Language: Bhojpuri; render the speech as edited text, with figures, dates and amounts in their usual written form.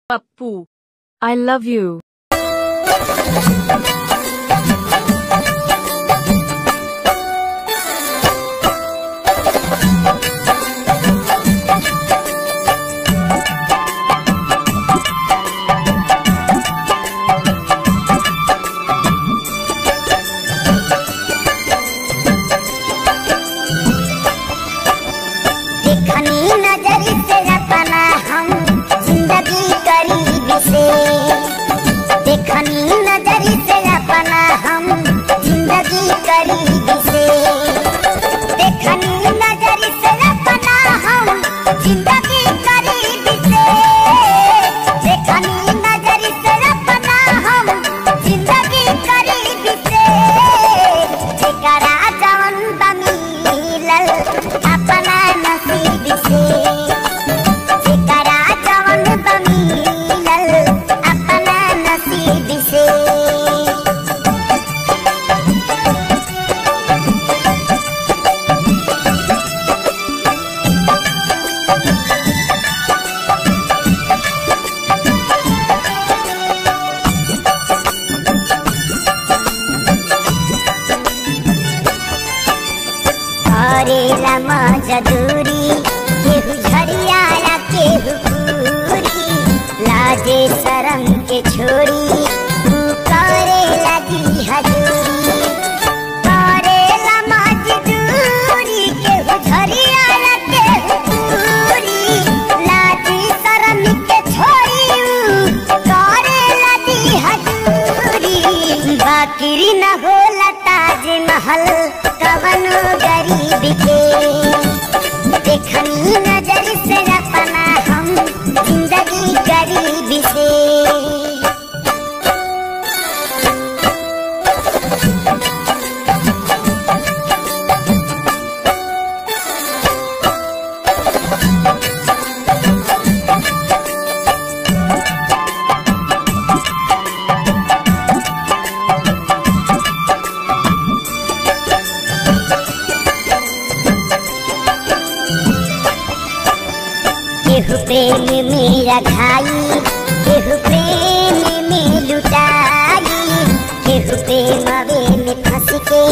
Pappu, I love you. देखनी नजर से अपना हम जिंदगी करीब से, देखनी नजर से अपना हम जिंदगी करीब से, देखनी नजर से अपना हम जिंदगी करीब से, जेकरा जवन मिलल अपना नसीब से, जेकरा जवन मिलल अपना नसीब से। करेला मजदूरी केहू झरियाला केहू पूरी, लाजे शरम के छोड़ी तू करेला दी हजूरी, करेला मजदूरी केहू झरियाला केहू पूरी, लाजे शरम के छोड़ी करेला दी हजूरी, बाकिरी न होला ताजमहल कवनो गरीब के, देखनी नजर से अपना हम जिंदगी गरीब से। केहू प्रेम में रखाई, केहू प्रेम में लुटाई, केहू प्रेम में फंस के